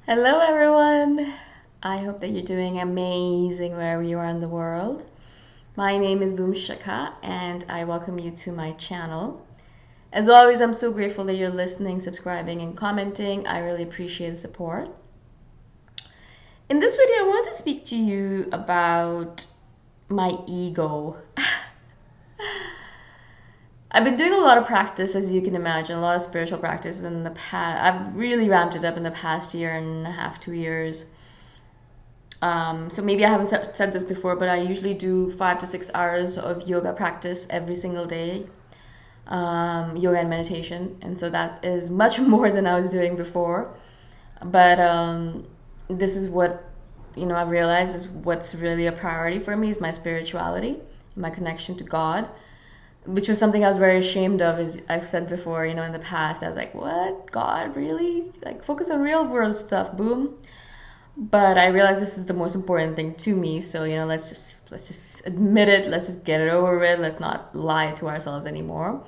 Hello, everyone. I hope that you're doing amazing wherever you are in the world. My name is Shikha, and I welcome you to my channel. As always, I'm so grateful that you're listening, subscribing, and commenting. I really appreciate the support. In this video, I want to speak to you about my ego. I've been doing a lot of practice, as you can imagine, a lot of spiritual practice in the past. I've really ramped it up in the past year and a half, 2 years. So maybe I haven't said this before, but I usually do 5 to 6 hours of yoga practice every single day, yoga and meditation. And so that is much more than I was doing before. But this is what, I've realized is what's really a priority for me is my spirituality, my connection to God, which was something I was very ashamed of, as I've said before, in the past. I was like, what? God, really? Like, focus on real world stuff, boom. But I realized this is the most important thing to me. So, let's just admit it. Let's just get it over with. Let's not lie to ourselves anymore.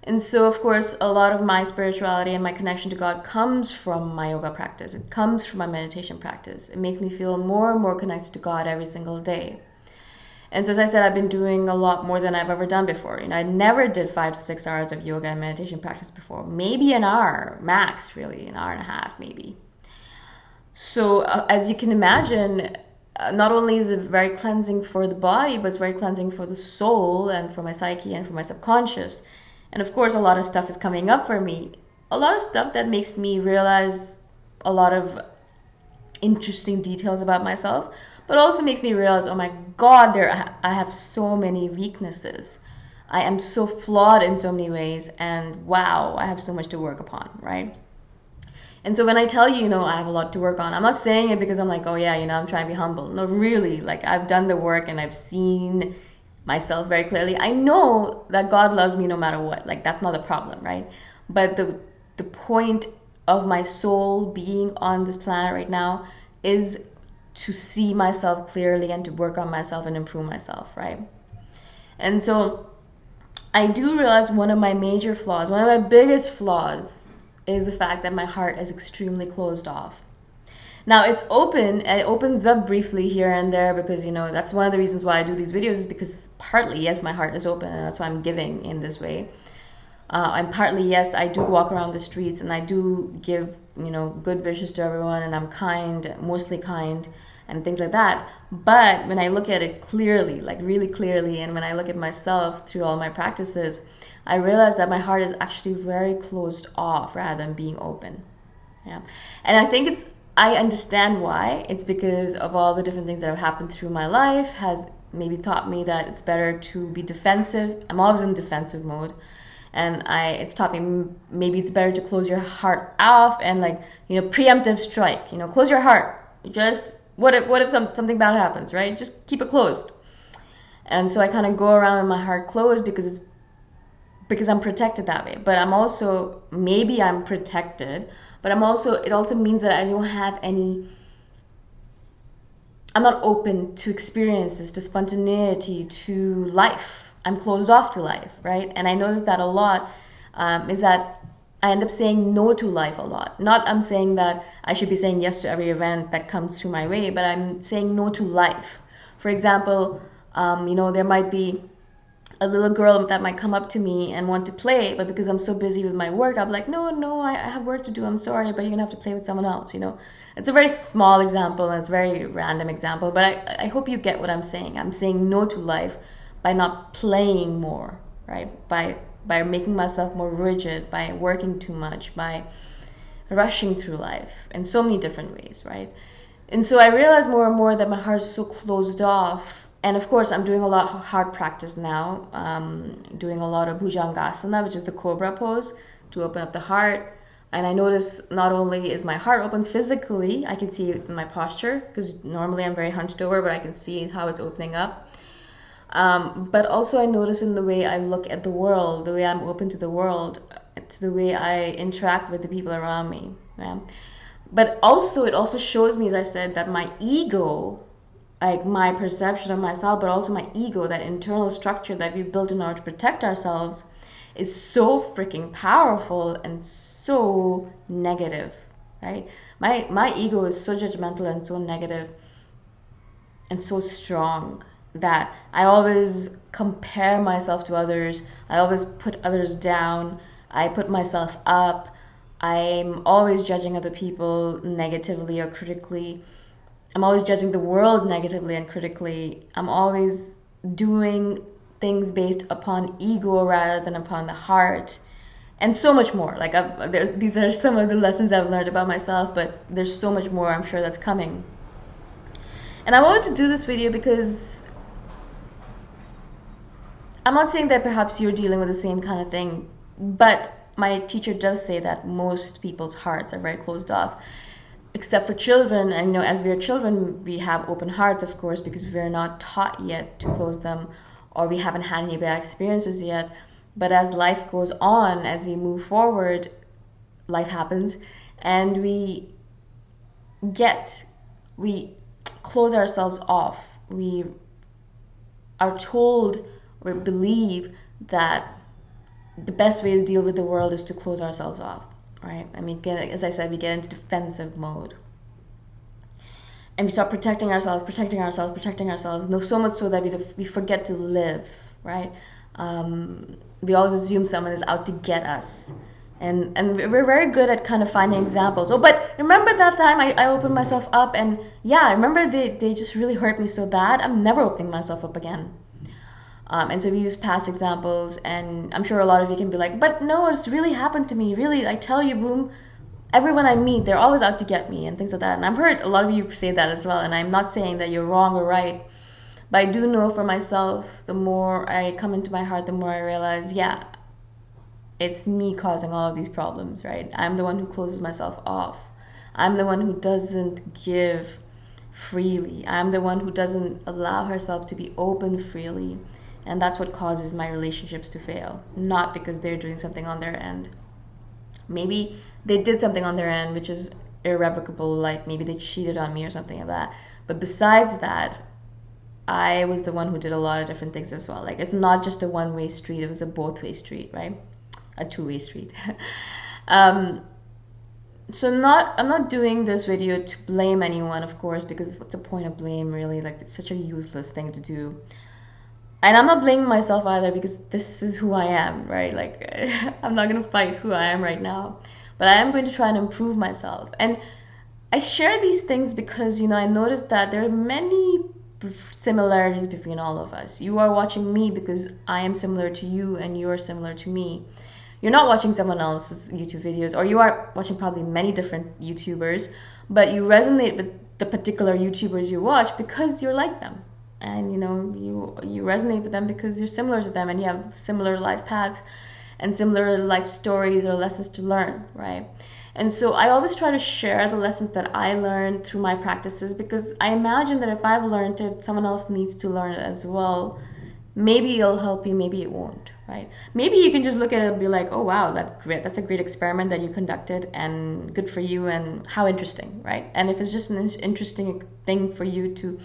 And so, of course, a lot of my spirituality and my connection to God comes from my yoga practice. It comes from my meditation practice. It makes me feel more and more connected to God every single day. And so, as I said, I've been doing a lot more than I've ever done before. I never did 5 to 6 hours of yoga and meditation practice before. Maybe an hour, max, really, an hour and a half, maybe. So, as you can imagine, not only is it very cleansing for the body, but it's very cleansing for the soul and for my psyche and for my subconscious. And of course, a lot of stuff is coming up for me. A lot of stuff that makes me realize a lot of interesting details about myself, but also makes me realize, oh my God, I have so many weaknesses. I am so flawed in so many ways, and wow, I have so much to work upon, right? And so when I tell you, I have a lot to work on, I'm not saying it because I'm like, oh yeah, I'm trying to be humble. No, really, like I've done the work and I've seen myself very clearly. I know that God loves me no matter what. Like that's not a problem, right? But the point of my soul being on this planet right now is to see myself clearly and to work on myself and improve myself, right? And so I do realize one of my major flaws, one of my biggest flaws is the fact that my heart is extremely closed off. Now it's open, it opens up briefly here and there because, that's one of the reasons why I do these videos is because partly, yes, my heart is open and that's why I'm giving in this way. And partly, yes, I do walk around the streets and I do give, good wishes to everyone and I'm kind, mostly kind and things like that. But when I look at it clearly, like really clearly, and when I look at myself through all my practices, I realize that my heart is actually very closed off rather than being open. Yeah. And I understand why. It's because of all the different things that have happened through my life has maybe taught me that it's better to be defensive. I'm always in defensive mode. And it's taught me maybe it's better to close your heart off and preemptive strike, close your heart. Just what if something bad happens, right? Just keep it closed. And so I kind of go around with my heart closed because I'm protected that way. But maybe I'm protected, but it also means that I don't have I'm not open to experiences, to spontaneity, to life. I'm closed off to life, right? And I notice that a lot is that I end up saying no to life a lot. Not I'm saying that I should be saying yes to every event that comes through my way, but I'm saying no to life. For example, there might be a little girl that might come up to me and want to play, but because I'm so busy with my work, I'm like, no, I have work to do. I'm sorry, but you're gonna have to play with someone else. It's a very small example and it's a very random example, but I hope you get what I'm saying. I'm saying no to life by not playing more, right? By making myself more rigid, by working too much, by rushing through life in so many different ways, right? And so I realize more and more that my heart is so closed off. And of course, I'm doing a lot of heart practice now, doing a lot of bhujangasana, which is the cobra pose, to open up the heart. And I notice not only is my heart open physically, I can see it in my posture, because normally I'm very hunched over, but I can see how it's opening up. But also I notice in the way I look at the world, the way I'm open to the world, to the way I interact with the people around me. Yeah. But also, it also shows me, as I said, that my ego, like my perception of myself, but also my ego, that internal structure that we've built in order to protect ourselves, is so freaking powerful and so negative. right? My ego is so judgmental and so negative and so strong that I always compare myself to others. I always put others down. I put myself up. I'm always judging other people negatively or critically. I'm always judging the world negatively and critically. I'm always doing things based upon ego rather than upon the heart, and so much more. Like these are some of the lessons I've learned about myself, but there's so much more I'm sure that's coming. And I wanted to do this video because I'm not saying that perhaps you're dealing with the same kind of thing, but my teacher does say that most people's hearts are very closed off, except for children. And as we are children, we have open hearts, of course, because we're not taught yet to close them, or we haven't had any bad experiences yet. But as life goes on, as we move forward, life happens, and we close ourselves off. We are told or believe that the best way to deal with the world is to close ourselves off, right? I mean, as I said, we get into defensive mode. And we start protecting ourselves, no, so much so that we forget to live, right? We always assume someone is out to get us. And we're very good at kind of finding examples. Oh, but remember that time I opened myself up, and yeah, I remember they just really hurt me so bad. I'm never opening myself up again. And so we use past examples, and I'm sure a lot of you can be like, but no, it's really happened to me. Really, I tell you, boom, everyone I meet, they're always out to get me and things like that. And I've heard a lot of you say that as well. And I'm not saying that you're wrong or right, but I do know for myself, the more I come into my heart, the more I realize, yeah, it's me causing all of these problems, right? I'm the one who closes myself off. I'm the one who doesn't give freely. I'm the one who doesn't allow herself to be open freely. And that's what causes my relationships to fail, not because they're doing something on their end. Maybe they did something on their end which is irrevocable, like maybe they cheated on me or something like that. But besides that, I was the one who did a lot of different things as well. Like, it's not just a one-way street, it was a both-way street, right? A two-way street. I'm not doing this video to blame anyone, of course, because what's the point of blame, really? Like, it's such a useless thing to do. And I'm not blaming myself either, because this is who I am, right? Like, I'm not going to fight who I am right now, but I am going to try and improve myself. And I share these things because, I noticed that there are many similarities between all of us. You are watching me because I am similar to you, and you are similar to me. You're not watching someone else's YouTube videos, or you are watching probably many different YouTubers, but you resonate with the particular YouTubers you watch because you're like them. And you resonate with them because you're similar to them, and you have similar life paths and similar life stories or lessons to learn, right? And so I always try to share the lessons that I learned through my practices, because I imagine that if I've learned it, someone else needs to learn it as well. Maybe it'll help you, maybe it won't, right? Maybe you can just look at it and be like, oh wow, that's great, that's a great experiment that you conducted, and good for you, and how interesting, right? And if it's just an interesting thing for you to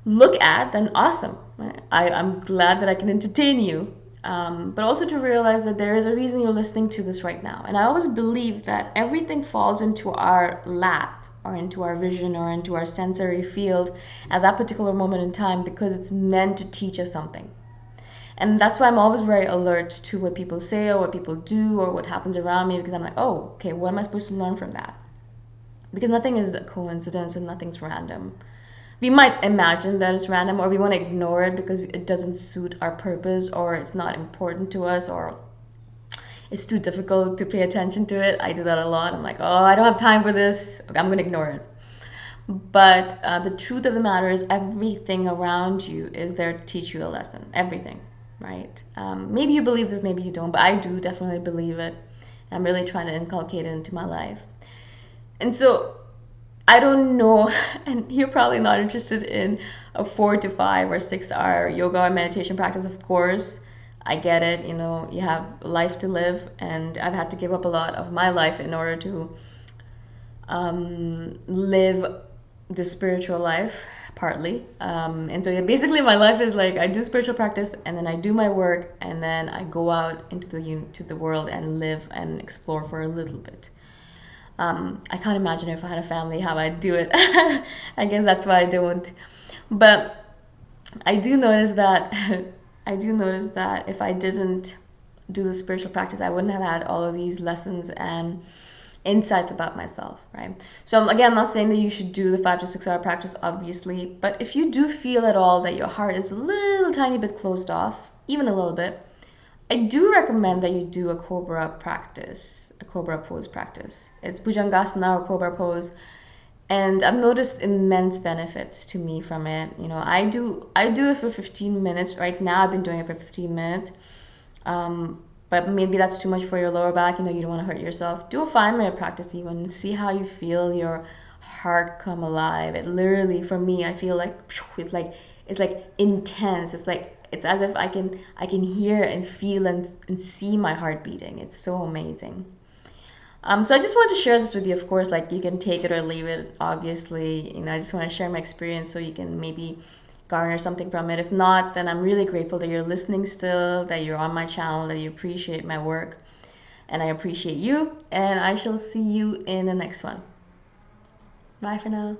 look at, then awesome. I'm glad that I can entertain you. But also to realize that there is a reason you're listening to this right now. And I always believe that everything falls into our lap, or into our vision, or into our sensory field at that particular moment in time, because it's meant to teach us something. And that's why I'm always very alert to what people say, or what people do, or what happens around me, because I'm like, oh, okay, what am I supposed to learn from that? Because nothing is a coincidence and nothing's random. We might imagine that it's random, or we want to ignore it because it doesn't suit our purpose, or it's not important to us, or it's too difficult to pay attention to it. I do that a lot. I'm like, oh, I don't have time for this. I'm going to ignore it. But the truth of the matter is, everything around you is there to teach you a lesson. Everything, right? Maybe you believe this, maybe you don't, but I do definitely believe it. I'm really trying to inculcate it into my life. And so I don't know, and you're probably not interested in a 4 to 5 or 6 hour yoga or meditation practice, of course. I get it, you have life to live, and I've had to give up a lot of my life in order to live this spiritual life, partly. And so basically my life is like, I do spiritual practice, and then I do my work, and then I go out into the world and live and explore for a little bit. I can't imagine if I had a family how I'd do it. I guess that's why I don't. But I do notice that I do notice that if I didn't do the spiritual practice, I wouldn't have had all of these lessons and insights about myself, right? So again, I'm not saying that you should do the 5 to 6 hour practice, obviously, but if you do feel at all that your heart is a little tiny bit closed off, even a little bit, I do recommend that you do a cobra practice, a cobra pose practice. It's Bhujangasana or cobra pose, and I've noticed immense benefits to me from it. You know, I do it for 15 minutes. Right now I've been doing it for 15 minutes. But maybe that's too much for your lower back. You know, you don't want to hurt yourself. Do a 5 minute practice even. See how you feel your heart come alive. It literally, for me, I feel like it's like intense. It's as if I can hear and feel and see my heart beating. It's so amazing. So I just wanted to share this with you. Of course, like you can take it or leave it. Obviously, I just want to share my experience so you can maybe garner something from it. If not, then I'm really grateful that you're listening still, that you're on my channel, that you appreciate my work, and I appreciate you. And I shall see you in the next one. Bye for now.